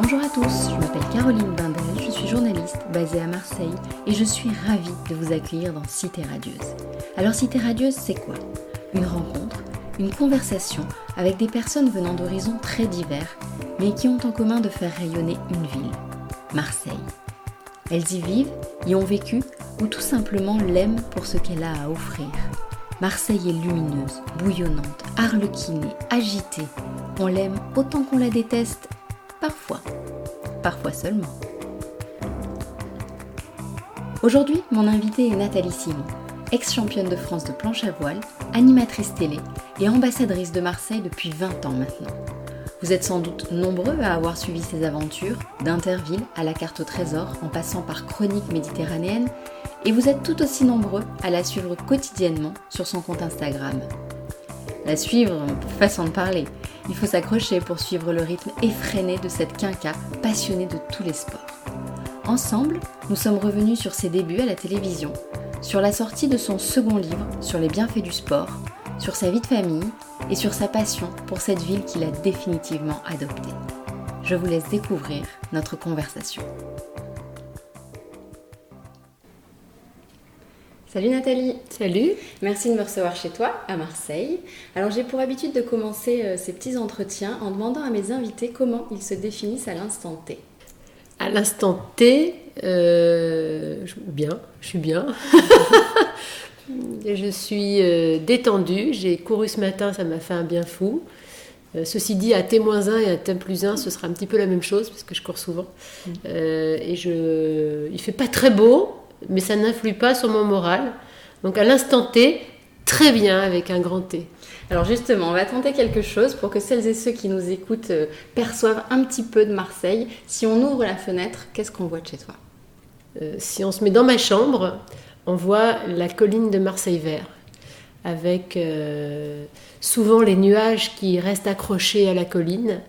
Bonjour à tous, je m'appelle Caroline Bindel, je suis journaliste basée à Marseille et je suis ravie de vous accueillir dans Cité Radieuse. Alors Cité Radieuse, c'est quoi ? Une rencontre, une conversation avec des personnes venant d'horizons très divers, mais qui ont en commun de faire rayonner une ville, Marseille. Elles y vivent, y ont vécu ou tout simplement l'aiment pour ce qu'elle a à offrir. Marseille est lumineuse, bouillonnante, arlequinée, agitée. On l'aime autant qu'on la déteste, parfois seulement. Aujourd'hui, mon invitée est Nathalie Simon, ex-championne de France de planche à voile, animatrice télé et ambassadrice de Marseille depuis 20 ans maintenant. Vous êtes sans doute nombreux à avoir suivi ses aventures, d'Interville à la carte au trésor en passant par Chroniques méditerranéennes, et vous êtes tout aussi nombreux à la suivre quotidiennement sur son compte Instagram. La suivre, façon de parler. Il faut s'accrocher pour suivre le rythme effréné de cette quinca passionnée de tous les sports. Ensemble, nous sommes revenus sur ses débuts à la télévision, sur la sortie de son second livre sur les bienfaits du sport, sur sa vie de famille et sur sa passion pour cette ville qu'il a définitivement adoptée. Je vous laisse découvrir notre conversation. Salut Nathalie. Salut. Merci de me recevoir chez toi, à Marseille. Alors j'ai pour habitude de commencer ces petits entretiens en demandant à mes invités comment ils se définissent à l'instant T. À l'instant T, je suis bien. Je suis détendue. J'ai couru ce matin, ça m'a fait un bien fou. Ceci dit, à T-1 et à T+1, ce sera un petit peu la même chose, parce que je cours souvent. Il ne fait pas très beau, mais ça n'influe pas sur mon moral. Donc à l'instant T, très bien avec un grand T. Alors justement, on va tenter quelque chose pour que celles et ceux qui nous écoutent perçoivent un petit peu de Marseille. Si on ouvre la fenêtre, qu'est-ce qu'on voit de chez toi ? Si on se met dans ma chambre, on voit la colline de Marseille vert, avec souvent les nuages qui restent accrochés à la colline,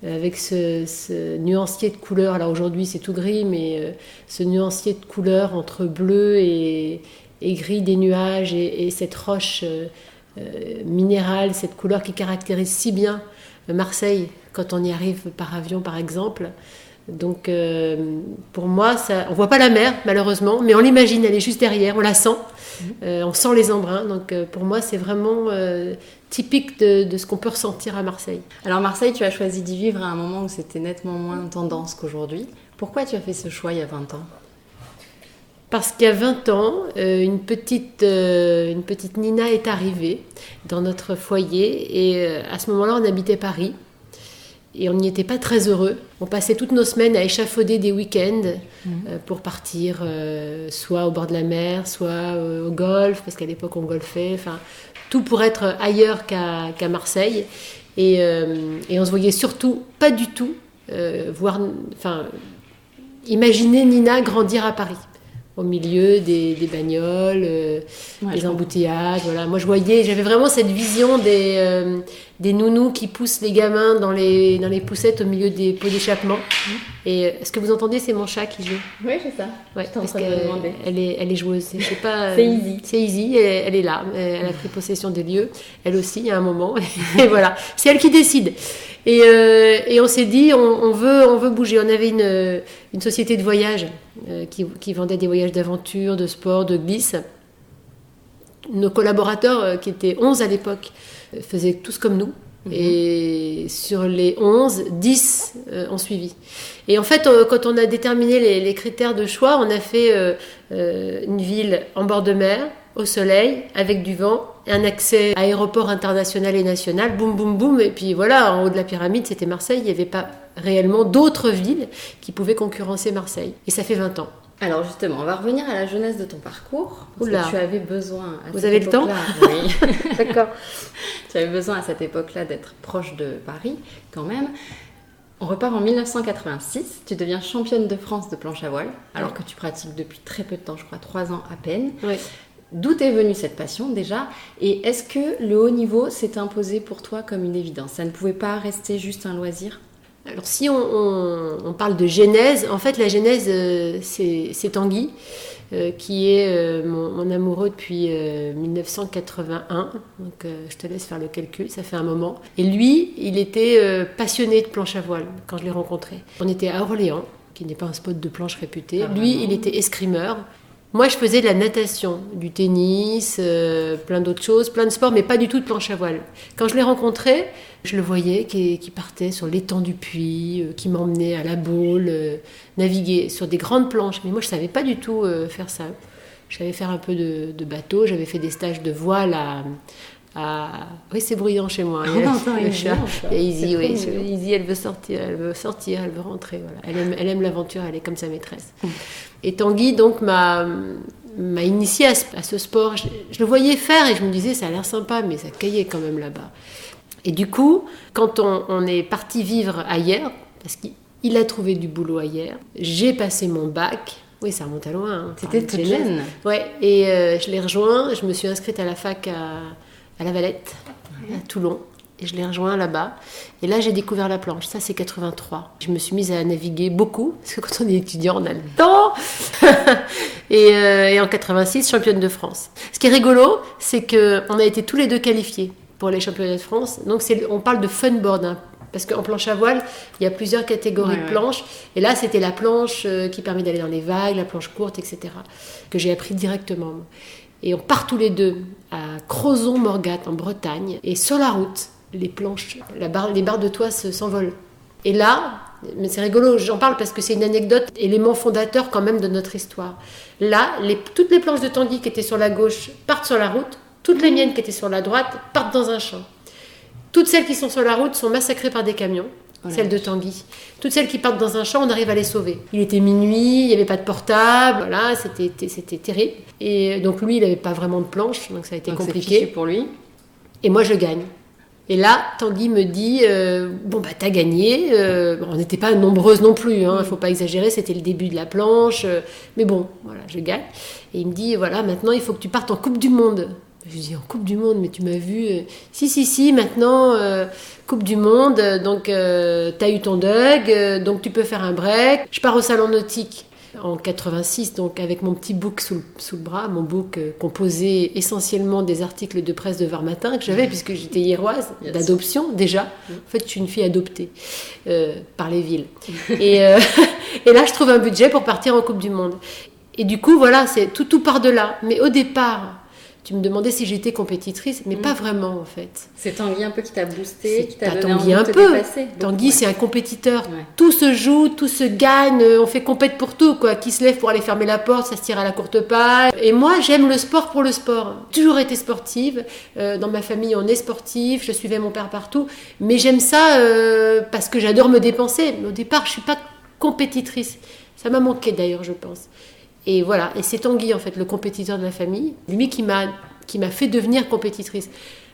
avec ce nuancier de couleurs. Alors aujourd'hui c'est tout gris, mais ce nuancier de couleurs entre bleu et gris des nuages et cette roche minérale, cette couleur qui caractérise si bien Marseille quand on y arrive par avion par exemple. Donc pour moi, on voit pas la mer malheureusement, mais on l'imagine, elle est juste derrière, on la sent, on sent les embruns. Donc pour moi c'est vraiment typique de ce qu'on peut ressentir à Marseille. Alors Marseille, tu as choisi d'y vivre à un moment où c'était nettement moins tendance qu'aujourd'hui. Pourquoi tu as fait ce choix il y a 20 ans ? Parce qu'il y a 20 ans, une petite Nina est arrivée dans notre foyer et à ce moment-là on habitait Paris. Et on n'y était pas très heureux. On passait toutes nos semaines à échafauder des week-ends pour partir soit au bord de la mer, soit au golf, parce qu'à l'époque on golfait. Enfin, tout pour être ailleurs qu'à Marseille. Et on se voyait surtout pas du tout imaginer Nina grandir à Paris, au milieu des bagnoles, des embouteillages. Voilà. Moi, j'avais vraiment cette vision des nounous qui poussent les gamins dans les poussettes au milieu des pots d'échappement. Et ce que vous entendez, c'est mon chat qui joue. Oui, c'est ça. Ouais, parce qu'elle est joueuse. Je sais pas, c'est Izzy. Elle est là. Elle a pris possession des lieux. Elle aussi, à un moment. Et voilà, c'est elle qui décide. Et on s'est dit, on veut bouger. On avait une société de voyage qui vendait des voyages d'aventure, de sport, de glisse. Nos collaborateurs, qui étaient 11 à l'époque, faisaient tous comme nous. Et sur les 11, 10 ont suivi. Et en fait, quand on a déterminé les critères de choix, on a fait une ville en bord de mer, au soleil, avec du vent, un accès à aéroport international et national, boum, boum, boum. Et puis voilà, en haut de la pyramide, c'était Marseille. Il n'y avait pas réellement d'autres villes qui pouvaient concurrencer Marseille. Et ça fait 20 ans. Alors justement, on va revenir à la jeunesse de ton parcours. Parce que tu avais besoin à Vous cette avez le temps ? Oui. D'accord. Tu avais besoin à cette époque-là d'être proche de Paris, quand même. On repart en 1986. Tu deviens championne de France de planche à voile, alors que tu pratiques depuis très peu de temps, je crois 3 ans à peine. Oui. D'où est venue cette passion déjà ? Et est-ce que le haut niveau s'est imposé pour toi comme une évidence ? Ça ne pouvait pas rester juste un loisir ? Alors si on parle de genèse, en fait la genèse c'est Tanguy, qui est mon amoureux depuis 1981, donc je te laisse faire le calcul, ça fait un moment. Et lui, il était passionné de planche à voile quand je l'ai rencontré. On était à Orléans, qui n'est pas un spot de planche réputé. Lui, il était escrimeur. Moi, je faisais de la natation, du tennis, plein d'autres choses, plein de sports, mais pas du tout de planche à voile. Quand je l'ai rencontré, je le voyais qui partait sur l'étang du Puy, qui m'emmenait à la Baule, naviguer sur des grandes planches. Mais moi, je ne savais pas du tout faire ça. Je savais faire un peu de bateau, j'avais fait des stages de voile Oui, c'est bruyant chez moi. Et Izzy, oui. Izzy, elle veut sortir, elle veut rentrer. Voilà. Elle aime l'aventure, elle est comme sa maîtresse. Et Tanguy, donc, m'a initiée à ce sport. Je le voyais faire et je me disais, ça a l'air sympa, mais ça caillait quand même là-bas. Et du coup, quand on est parti vivre ailleurs, parce qu'il a trouvé du boulot ailleurs, j'ai passé mon bac. Oui, ça remonte à loin. Hein. C'était toute jeune. Ouais, et je l'ai rejoint. Je me suis inscrite à la fac à La Valette, à Toulon. Et je l'ai rejoint là-bas. Et là, j'ai découvert la planche. Ça, c'est 83. Je me suis mise à naviguer beaucoup, parce que quand on est étudiant, on a le temps. et en 86, championne de France. Ce qui est rigolo, c'est qu'on a été tous les deux qualifiés pour les championnats de France. Donc, on parle de funboard, hein, parce qu'en planche à voile, il y a plusieurs catégories de planches. Et là, c'était la planche qui permet d'aller dans les vagues, la planche courte, etc., que j'ai appris directement. Et on part tous les deux à Crozon-Morgat, en Bretagne. Et sur la route, les planches, les barres de toit s'envolent. Et là, mais c'est rigolo, j'en parle parce que c'est une anecdote, élément fondateur quand même de notre histoire. Là, toutes les planches de Tanguy qui étaient sur la gauche partent sur la route, toutes les miennes qui étaient sur la droite partent dans un champ. Toutes celles qui sont sur la route sont massacrées par des camions. Celles de Tanguy. Toutes celles qui partent dans un champ, on arrive à les sauver. Il était minuit, il n'y avait pas de portable, voilà, c'était terrible. Et donc lui, il n'avait pas vraiment de planche, donc ça a été compliqué. C'est pour lui. Et moi, je gagne. Et là, Tanguy me dit, bon bah t'as gagné. On n'était pas nombreuses non plus, hein, faut pas exagérer, c'était le début de la planche. Mais bon, voilà, je gagne. Et il me dit, voilà, maintenant il faut que tu partes en Coupe du Monde. Je lui dis, en Coupe du Monde, mais tu m'as vu. Si, maintenant, Coupe du Monde, donc t'as eu ton DUG, donc tu peux faire un break. Je pars au salon nautique en 86, donc avec mon petit book sous le bras, mon book composé essentiellement des articles de presse de Var-Matin que j'avais, puisque j'étais hiéroise, d'adoption déjà. En fait, je suis une fille adoptée par les villes. Et là, je trouve un budget pour partir en Coupe du Monde. Et du coup, voilà, tout part de là. Mais au départ... Tu me demandais si j'étais compétitrice, mais pas vraiment en fait. C'est Tanguy un peu qui t'a boosté, qui t'a donné Tanguy envie de te dépasser. Tanguy, c'est un compétiteur. Ouais. Tout se joue, tout se gagne, on fait compète pour tout, quoi. Qui se lève pour aller fermer la porte, ça se tire à la courte paille. Et moi, j'aime le sport pour le sport. J'ai toujours été sportive. Dans ma famille, on est sportif. Je suivais mon père partout. Mais j'aime ça parce que j'adore me dépenser. Mais au départ, je suis pas compétitrice. Ça m'a manqué d'ailleurs, je pense. Et voilà, et c'est Tanguy en fait, le compétiteur de la famille, lui qui m'a fait devenir compétitrice.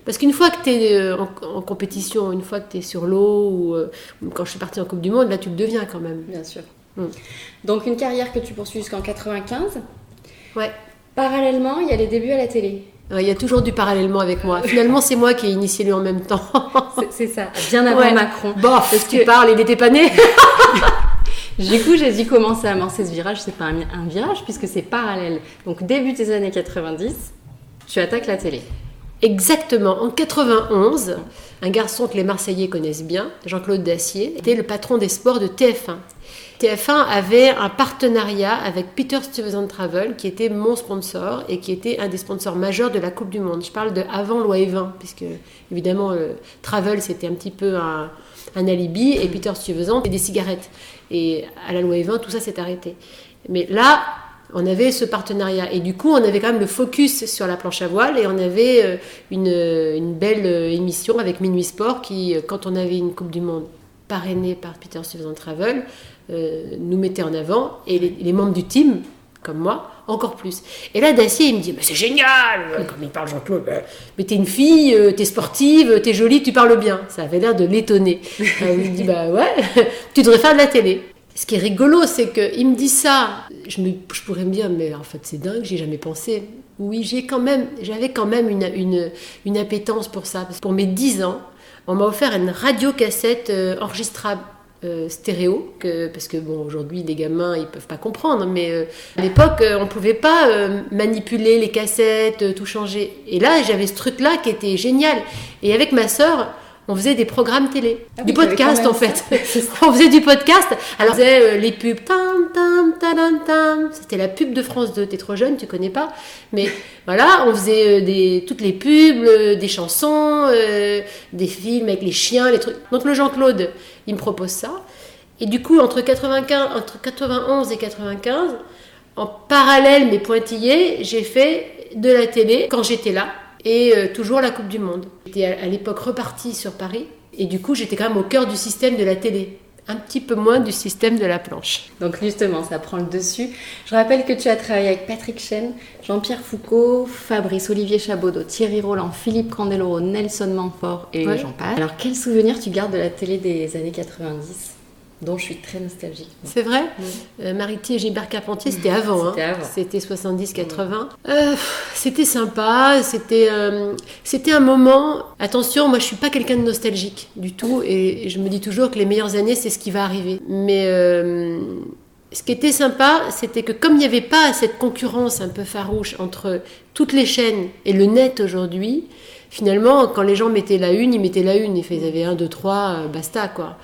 Parce qu'une fois que tu es en compétition, une fois que tu es sur l'eau, ou quand je suis partie en Coupe du Monde, là tu le deviens quand même. Bien sûr. Donc une carrière que tu poursuis jusqu'en 95. Ouais. Parallèlement, il y a les débuts à la télé. Il y a toujours du parallèlement avec moi. Finalement, c'est moi qui ai initié lui en même temps. c'est ça, bien avant Macron. Bon, parce que tu parles, il n'était pas né. Du coup, j'ai dû commencer à amorcer ce virage. C'est pas un virage puisque c'est parallèle. Donc, début des années 90, tu attaques la télé. Exactement. En 91, un garçon que les Marseillais connaissent bien, Jean-Claude Dacier, était le patron des sports de TF1. TF1 avait un partenariat avec Peter Stuyvesant Travel, qui était mon sponsor et qui était un des sponsors majeurs de la Coupe du Monde. Je parle de avant loi Evin, puisque évidemment, Travel, c'était un petit peu un alibi, et Peter Stuyvesant, et des cigarettes. Et à la loi Evin, tout ça s'est arrêté. Mais là, on avait ce partenariat. Et du coup, on avait quand même le focus sur la planche à voile, et on avait une belle émission avec Minuit Sport qui, quand on avait une Coupe du Monde parrainée par Peter Stuyvesant Travel, nous mettait en avant, et les membres du team, comme moi, encore plus. Et là, Dacier, il me dit, mais c'est génial, comme il parle Jean-Claude, mais t'es une fille, t'es sportive, t'es jolie, tu parles bien. Ça avait l'air de l'étonner. Il me dit, bah ouais, tu devrais faire de la télé. Ce qui est rigolo, c'est qu'il me dit ça. Je pourrais me dire, mais en fait, c'est dingue, j'y ai jamais pensé. Oui, j'avais quand même une appétence pour ça. Parce que pour mes 10 ans, on m'a offert une radiocassette enregistrable stéréo, parce que bon, aujourd'hui les gamins ils peuvent pas comprendre, mais à l'époque on pouvait pas manipuler les cassettes, tout changer. Et là j'avais ce truc là qui était génial. Et avec ma sœur, on faisait des programmes télé, du podcast en fait. On faisait du podcast. Alors on faisait les pubs, tam tam tam tam. C'était la pub de France 2. T'es trop jeune, tu connais pas. Mais voilà, on faisait toutes les pubs, des chansons, des films avec les chiens, les trucs. Donc le Jean-Claude, il me propose ça. Et du coup, entre 91 et 95, en parallèle mais pointillé, j'ai fait de la télé quand j'étais là. Et toujours la Coupe du Monde. J'étais à l'époque repartie sur Paris et du coup j'étais quand même au cœur du système de la télé, un petit peu moins du système de la planche. Donc justement, ça prend le dessus. Je rappelle que tu as travaillé avec Patrick Chêne, Jean-Pierre Foucault, Fabrice Olivier Chabaudot, Thierry Roland, Philippe Candeloro, Nelson Manfort et j'en passe. Alors quel souvenir tu gardes de la télé des années 90 ? Dont je suis très nostalgique. C'est vrai. Mariti et Gilbert Carpentier, c'était avant. C'était 70-80. C'était sympa. C'était un moment... Attention, moi, je suis pas quelqu'un de nostalgique du tout. Et je me dis toujours que les meilleures années, c'est ce qui va arriver. Mais ce qui était sympa, c'était que comme il n'y avait pas cette concurrence un peu farouche entre toutes les chaînes et le net aujourd'hui, finalement, quand les gens mettaient la une, ils mettaient la une. Ils avaient 1, 2, 3, basta, quoi.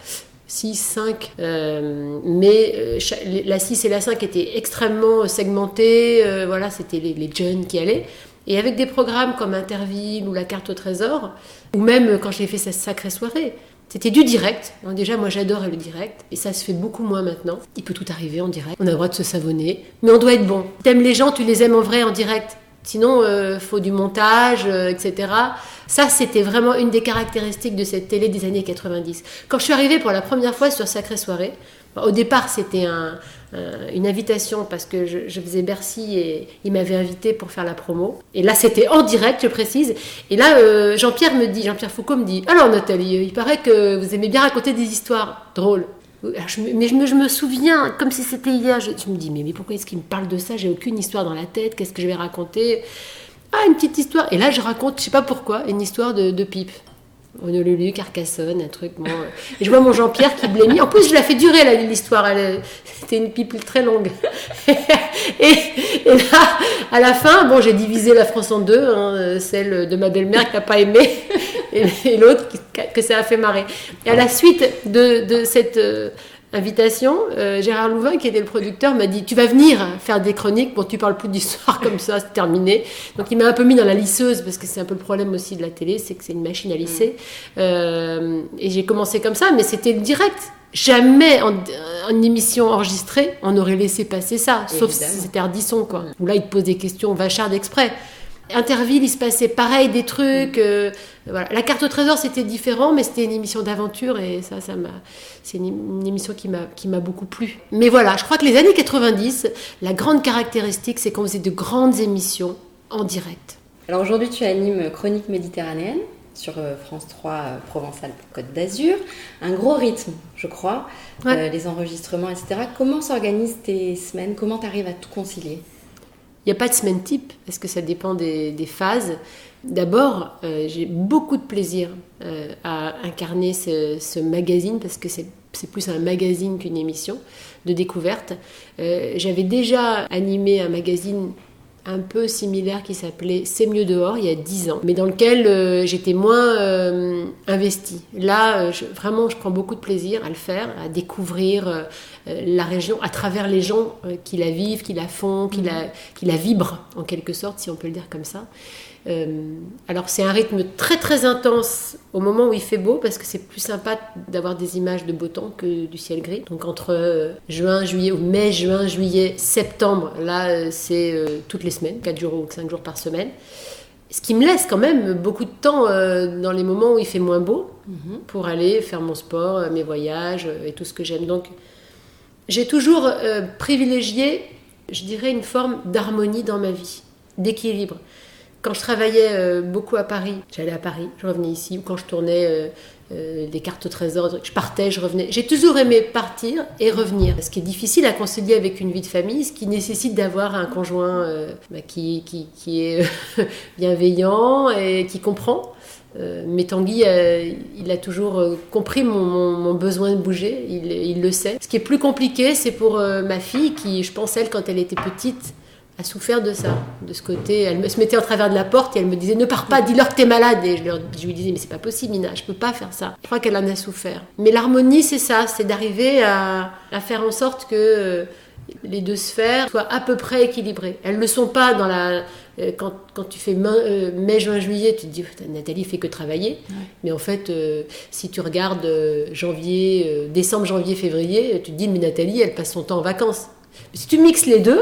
6, 5, mais la 6 et la 5 étaient extrêmement segmentées, voilà, c'était les jeunes qui allaient. Et avec des programmes comme Interville ou La Carte au Trésor, ou même quand j'ai fait cette sacrée soirée, c'était du direct. Donc déjà, moi j'adorais le direct, et ça se fait beaucoup moins maintenant. Il peut tout arriver en direct, on a le droit de se savonner, mais on doit être bon. T'aimes les gens, tu les aimes en vrai en direct. Sinon, faut du montage, etc. Ça, c'était vraiment une des caractéristiques de cette télé des années 90. Quand je suis arrivée pour la première fois sur Sacrée Soirée, au départ, c'était une invitation parce que je faisais Bercy et ils m'avaient invitée pour faire la promo. Et là, c'était en direct, je précise. Et là, Jean-Pierre Foucault me dit « Alors Nathalie, il paraît que vous aimez bien raconter des histoires drôles. » Je me souviens comme si c'était hier. Je me dis mais pourquoi est-ce qu'il me parle de ça? J'ai aucune histoire dans la tête. Qu'est-ce que je vais raconter? Ah, une petite histoire. Et là je raconte, je sais pas pourquoi, une histoire de pipe. Honolulu, Carcassonne, un truc. Bon, et je vois mon Jean-Pierre qui blêmit. En plus je la fais durer l'histoire. C'était une pipe très longue. et là à la fin, bon, j'ai divisé la France en deux, celle de ma belle-mère qui n'a pas aimé et l'autre que ça a fait marrer. Et à la suite de cette invitation, Gérard Louvain, qui était le producteur, m'a dit « Tu vas venir faire des chroniques, bon, tu parles plus d'histoire comme ça, c'est terminé. » Donc il m'a un peu mis dans la lisseuse, parce que c'est un peu le problème aussi de la télé, c'est que c'est une machine à lisser. Et j'ai commencé comme ça, mais c'était le direct. Jamais en émission enregistrée, on aurait laissé passer ça, sauf si c'était Ardisson, quoi. Où là, il te pose des questions vachardes exprès. Interville, il se passait pareil, des trucs. Voilà. La Carte au Trésor, c'était différent, mais c'était une émission d'aventure et c'est une émission qui m'a beaucoup plu. Mais voilà, je crois que les années 90, la grande caractéristique, c'est qu'on faisait de grandes émissions en direct. Alors aujourd'hui, tu animes Chronique méditerranéenne sur France 3 Provençal Côte d'Azur. Un gros rythme, je crois, les enregistrements, etc. Comment s'organisent tes semaines? Comment tu arrives à tout concilier? Il n'y a pas de semaine type, parce que ça dépend des phases. D'abord, j'ai beaucoup de plaisir à incarner ce magazine, parce que c'est plus un magazine qu'une émission de découverte. J'avais déjà animé un magazine un peu similaire qui s'appelait C'est mieux dehors, il y a 10 ans, mais dans lequel j'étais moins investie. Là, je prends beaucoup de plaisir à le faire, à découvrir la région à travers les gens qui la vivent, qui la font, qui la vibrent, en quelque sorte, si on peut le dire comme ça. Alors c'est un rythme très très intense au moment où il fait beau, parce que c'est plus sympa d'avoir des images de beau temps que du ciel gris. Donc entre juin, juillet, ou mai, juin, juillet, septembre, là c'est toutes les semaines, 4 jours ou 5 jours par semaine. Ce qui me laisse quand même beaucoup de temps dans les moments où il fait moins beau, pour aller faire mon sport, mes voyages et tout ce que j'aime. Donc j'ai toujours privilégié, je dirais, une forme d'harmonie dans ma vie, d'équilibre. Quand je travaillais beaucoup à Paris, j'allais à Paris, je revenais ici. Ou quand je tournais des cartes au trésor, je partais, je revenais. J'ai toujours aimé partir et revenir. Ce qui est difficile à concilier avec une vie de famille, ce qui nécessite d'avoir un conjoint qui est bienveillant et qui comprend. Mais Tanguy, il a toujours compris mon besoin de bouger, il le sait. Ce qui est plus compliqué, c'est pour ma fille qui, je pense, elle, quand elle était petite, a souffert de ça, de ce côté. Elle se mettait en travers de la porte et elle me disait « Ne pars pas, dis-leur que t'es malade !» Et je lui disais « Mais c'est pas possible, Nina, je peux pas faire ça. » Je crois qu'elle en a souffert. Mais l'harmonie, c'est ça, c'est d'arriver à faire en sorte que les deux sphères soient à peu près équilibrées. Elles ne le sont pas dans la... Quand tu fais mai, juin, juillet, tu te dis Nathalie fait que travailler. Ouais. Mais en fait, si tu regardes décembre, janvier, février, tu te dis mais Nathalie, elle passe son temps en vacances. Mais si tu mixes les deux,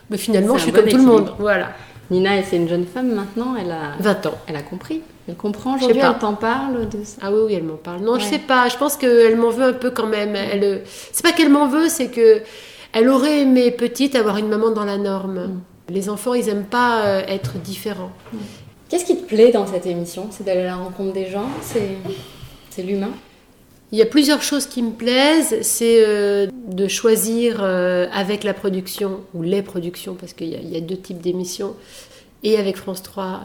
mais finalement, je suis comme tout le monde. Voilà. Nina, c'est une jeune femme maintenant, elle a 20 ans. Elle a compris. Elle comprend aujourd'hui, elle t'en parle de ça. Ah oui, elle m'en parle. Non, je sais pas. Je pense qu'elle m'en veut un peu quand même. C'est pas qu'elle m'en veut, c'est que elle aurait aimé petite avoir une maman dans la norme. Les enfants, ils aiment pas être différents. Qu'est-ce qui te plaît dans cette émission ? C'est d'aller à la rencontre des gens ? C'est l'humain ? Il y a plusieurs choses qui me plaisent. C'est de choisir avec la production, ou les productions, parce qu'il y a 2 types d'émissions, et avec France 3,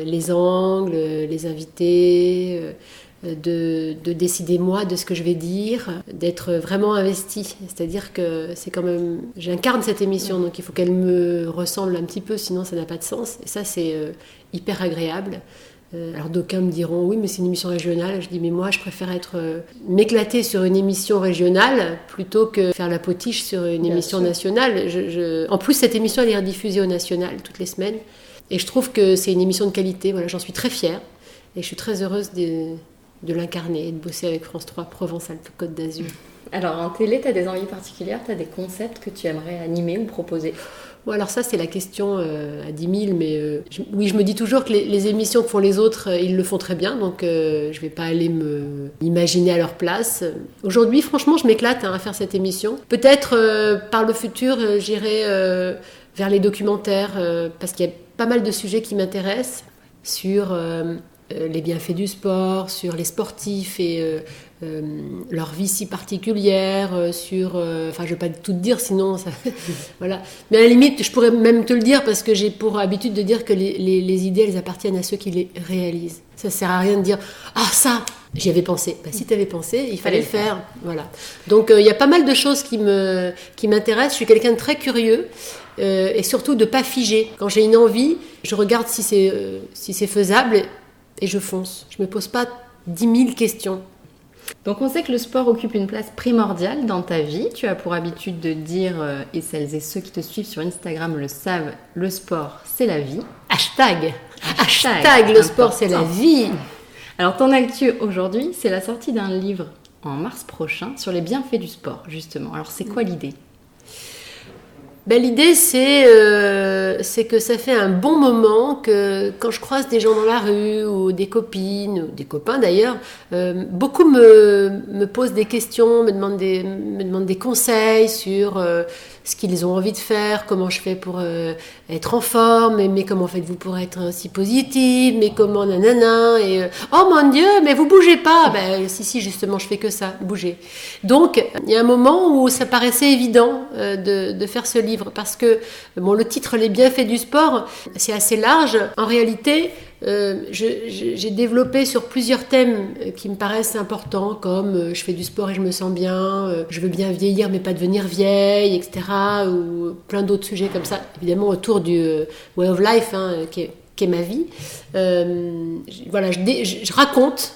les angles, les invités... De décider moi de ce que je vais dire, d'être vraiment investie. C'est-à-dire que c'est quand même... J'incarne cette émission, donc il faut qu'elle me ressemble un petit peu, sinon ça n'a pas de sens. Et ça, c'est hyper agréable. Alors d'aucuns me diront, oui, mais c'est une émission régionale. Je dis, mais moi, je préfère m'éclater sur une émission régionale plutôt que faire la potiche sur une émission nationale. En plus, cette émission, elle est rediffusée au national toutes les semaines. Et je trouve que c'est une émission de qualité. Voilà, j'en suis très fière. Et je suis très heureuse de l'incarner et de bosser avec France 3, Provence-Alpes-Côte d'Azur. Alors en télé, tu as des envies particulières, tu as des concepts que tu aimerais animer ou proposer ? Bon, alors ça, c'est la question à 10 000, mais oui, je me dis toujours que les émissions que font les autres, ils le font très bien, donc je ne vais pas aller m'imaginer à leur place. Aujourd'hui, franchement, je m'éclate à faire cette émission. Peut-être par le futur, j'irai vers les documentaires, parce qu'il y a pas mal de sujets qui m'intéressent sur... les bienfaits du sport, sur les sportifs et leur vie si particulière, sur... Enfin, je ne vais pas tout te dire, sinon... Ça, voilà. Mais à la limite, je pourrais même te le dire parce que j'ai pour habitude de dire que les idées, elles appartiennent à ceux qui les réalisent. Ça ne sert à rien de dire « Ah, ça, j'y avais pensé ». Bah, si tu avais pensé, il fallait le faire. Voilà. Donc, il y a pas mal de choses qui m'intéressent. Je suis quelqu'un de très curieux. Et surtout de ne pas figer. Quand j'ai une envie, je regarde si c'est faisable et je fonce. Je ne me pose pas 10 000 questions. Donc on sait que le sport occupe une place primordiale dans ta vie. Tu as pour habitude de dire, et celles et ceux qui te suivent sur Instagram le savent, le sport c'est la vie. Hashtag le sport c'est la vie. Alors ton actu aujourd'hui, c'est la sortie d'un livre en mars prochain sur les bienfaits du sport justement. Alors c'est quoi l'idée ? L'idée, c'est que ça fait un bon moment que quand je croise des gens dans la rue, ou des copines, ou des copains d'ailleurs, beaucoup me posent des questions, me demandent des conseils sur ce qu'ils ont envie de faire, comment je fais pour être en forme, mais comment faites-vous pour être si positive, mais comment nanana, et oh mon Dieu, mais vous bougez pas. Si, justement, je fais que ça, bouger. Donc, il y a un moment où ça paraissait évident de faire ce livre, parce que le titre « Les bienfaits du sport », c'est assez large. En réalité, j'ai développé sur plusieurs thèmes qui me paraissent importants, comme je fais du sport et je me sens bien, je veux bien vieillir mais pas devenir vieille, etc. Ou plein d'autres sujets comme ça, évidemment autour du way of life, qui est ma vie. Je raconte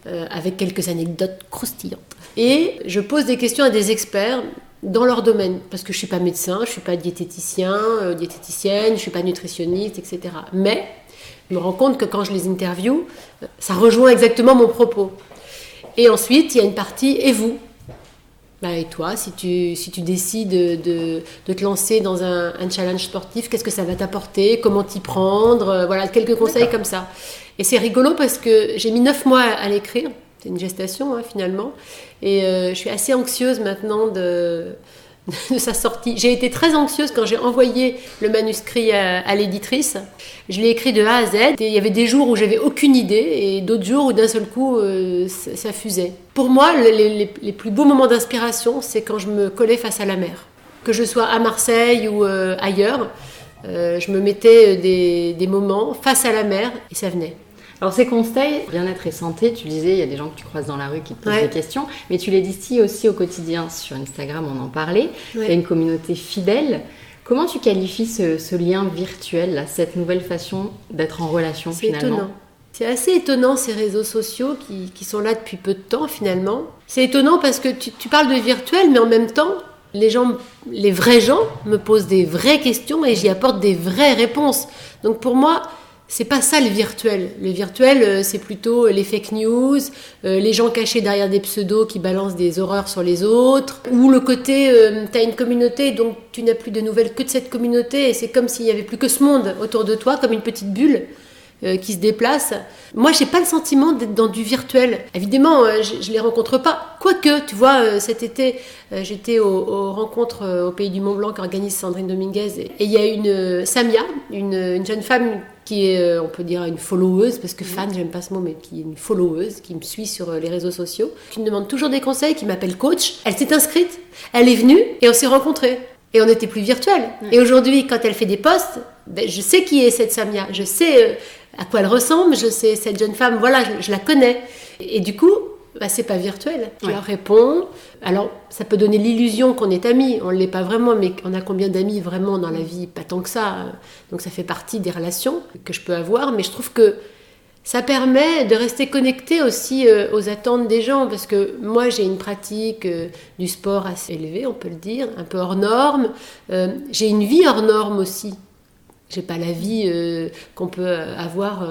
avec quelques anecdotes croustillantes. Et je pose des questions à des experts dans leur domaine, parce que je ne suis pas médecin, je ne suis pas diététicienne, je ne suis pas nutritionniste, etc. Mais je me rends compte que quand je les interviewe, ça rejoint exactement mon propos. Et ensuite, il y a une partie « et vous ?» Et toi, si tu décides de te lancer dans un challenge sportif, qu'est-ce que ça va t'apporter ? Comment t'y prendre ? Voilà, quelques conseils comme ça. Et c'est rigolo parce que j'ai mis 9 mois à l'écrire. C'est une gestation, finalement. Et je suis assez anxieuse maintenant de sa sortie. J'ai été très anxieuse quand j'ai envoyé le manuscrit à l'éditrice. Je l'ai écrit de A à Z. Et il y avait des jours où j'avais aucune idée et d'autres jours où d'un seul coup, ça fusait. Pour moi, les plus beaux moments d'inspiration, c'est quand je me collais face à la mer. Que je sois à Marseille ou ailleurs, je me mettais des moments face à la mer et ça venait. Alors ces conseils, bien-être et santé, tu disais, il y a des gens que tu croises dans la rue qui te posent des questions, mais tu les distilles aussi au quotidien. Sur Instagram, on en parlait. Il y a une communauté fidèle. Comment tu qualifies ce lien virtuel, là, cette nouvelle façon d'être en relation finalement ? C'est étonnant. C'est assez étonnant ces réseaux sociaux qui sont là depuis peu de temps finalement. C'est étonnant parce que tu parles de virtuel, mais en même temps, les vrais gens me posent des vraies questions et j'y apporte des vraies réponses. Donc pour moi, c'est pas ça le virtuel. Le virtuel, c'est plutôt les fake news, les gens cachés derrière des pseudos qui balancent des horreurs sur les autres, ou le côté, t'as une communauté, donc tu n'as plus de nouvelles que de cette communauté, et c'est comme s'il n'y avait plus que ce monde autour de toi, comme une petite bulle qui se déplace. Moi, j'ai pas le sentiment d'être dans du virtuel. Évidemment, je les rencontre pas. Quoique, tu vois, cet été, j'étais aux rencontres au Pays du Mont-Blanc qu'organise Sandrine Dominguez, et il y a une Samia, une jeune femme qui est, on peut dire, une followeuse, parce que fan, j'aime pas ce mot, mais qui est une followeuse, qui me suit sur les réseaux sociaux, qui me demande toujours des conseils, qui m'appelle coach. Elle s'est inscrite, elle est venue, et on s'est rencontrés. Et on n'était plus virtuel. Et aujourd'hui, quand elle fait des posts, je sais qui est cette Samia, je sais à quoi elle ressemble, je sais cette jeune femme, voilà, je la connais. Et du coup, c'est pas virtuel. Je leur réponds. Alors, ça peut donner l'illusion qu'on est amis, on ne l'est pas vraiment, mais on a combien d'amis vraiment dans la vie? Pas tant que ça. Donc ça fait partie des relations que je peux avoir, mais je trouve que ça permet de rester connecté aussi aux attentes des gens, parce que moi j'ai une pratique du sport assez élevée, on peut le dire, un peu hors norme. J'ai une vie hors norme aussi. J'ai pas la vie qu'on peut avoir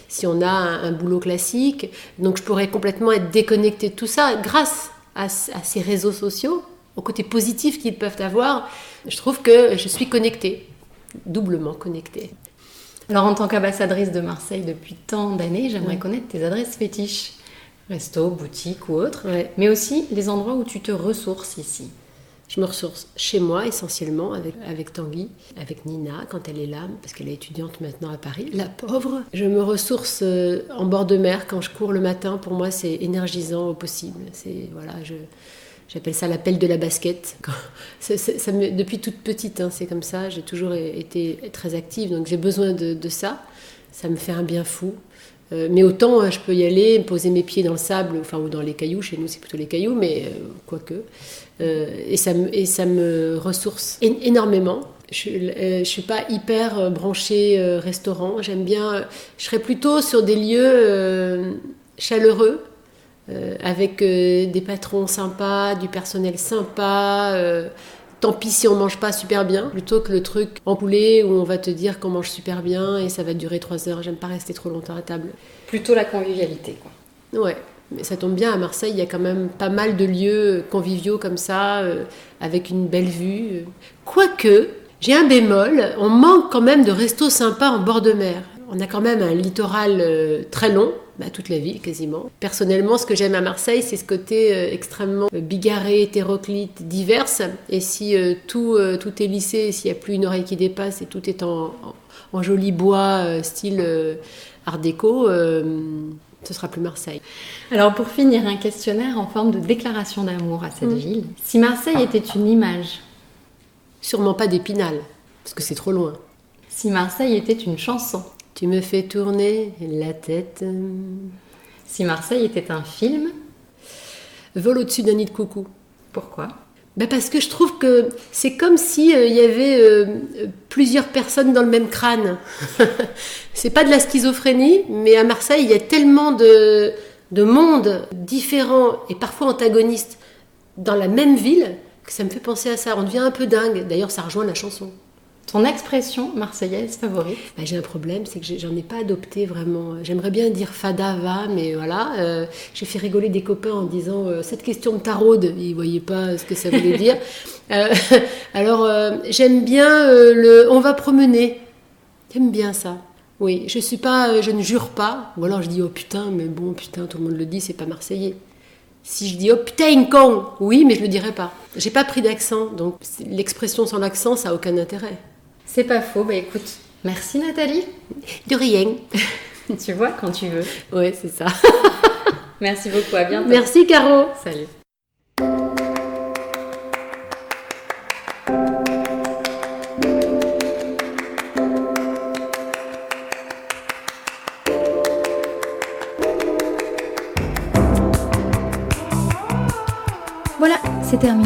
si on a un boulot classique. Donc je pourrais complètement être déconnectée de tout ça grâce à ces réseaux sociaux, au côté positif qu'ils peuvent avoir. Je trouve que je suis connectée, doublement connectée. Alors, en tant qu'ambassadrice de Marseille depuis tant d'années, j'aimerais connaître tes adresses fétiches. Resto, boutique ou autre. Mais aussi les endroits où tu te ressources ici. Je me ressource chez moi essentiellement avec Tanguy, avec Nina quand elle est là, parce qu'elle est étudiante maintenant à Paris, la pauvre. Je me ressource en bord de mer quand je cours le matin. Pour moi, c'est énergisant au possible. J'appelle ça l'appel de la basket. Depuis toute petite, c'est comme ça. J'ai toujours été très active, donc j'ai besoin de ça. Ça me fait un bien fou. Mais autant, je peux y aller, poser mes pieds dans le sable, ou dans les cailloux. Chez nous, c'est plutôt les cailloux, mais quoique. Et ça me ressource énormément. Je suis pas hyper branchée restaurant. J'aime bien. Je serais plutôt sur des lieux chaleureux. Avec des patrons sympas, du personnel sympa, tant pis si on mange pas super bien, plutôt que le truc empoulé où on va te dire qu'on mange super bien et ça va durer 3 heures. J'aime pas rester trop longtemps à table. Plutôt la convivialité, quoi. Ouais, mais ça tombe bien, à Marseille, il y a quand même pas mal de lieux conviviaux comme ça, avec une belle vue. Quoique, j'ai un bémol, on manque quand même de restos sympas en bord de mer. On a quand même un littoral très long, toute la ville quasiment. Personnellement, ce que j'aime à Marseille, c'est ce côté extrêmement bigarré, hétéroclite, divers. Et si tout est lissé, s'il n'y a plus une oreille qui dépasse et tout est en joli bois, style art déco, ce sera plus Marseille. Alors pour finir, un questionnaire en forme de déclaration d'amour à cette ville. Si Marseille était une image? Sûrement pas d'Épinal, parce que c'est trop loin. Si Marseille était une chanson? Tu me fais tourner la tête. Si Marseille était un film? Vol au-dessus d'un nid de coucou. Pourquoi? Parce que je trouve que c'est comme si il y avait plusieurs personnes dans le même crâne. C'est pas de la schizophrénie, mais à Marseille, il y a tellement de mondes différents et parfois antagonistes dans la même ville que ça me fait penser à ça. On devient un peu dingue. D'ailleurs, ça rejoint la chanson. Ton expression marseillaise favorite? J'ai un problème, c'est que j'en ai pas adopté vraiment. J'aimerais bien dire fada va, mais voilà. J'ai fait rigoler des copains en disant cette question me taraude. Ils voyaient pas ce que ça voulait dire. Alors j'aime bien le on va promener. J'aime bien ça. Oui, je ne jure pas. Ou alors je dis oh putain, mais bon putain, tout le monde le dit, c'est pas marseillais. Si je dis « Oh putain, con !» Oui, mais je le dirai pas. J'ai pas pris d'accent, donc l'expression sans l'accent, ça a aucun intérêt. C'est pas faux. Écoute, merci Nathalie. De rien. Tu vois, quand tu veux. Ouais, c'est ça. Merci beaucoup, à bientôt. Merci Caro. Salut.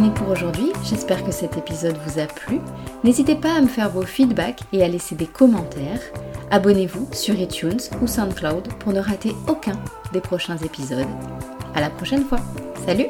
terminé pour aujourd'hui, j'espère que cet épisode vous a plu. N'hésitez pas à me faire vos feedbacks et à laisser des commentaires. Abonnez-vous sur iTunes ou SoundCloud pour ne rater aucun des prochains épisodes. À la prochaine fois. Salut!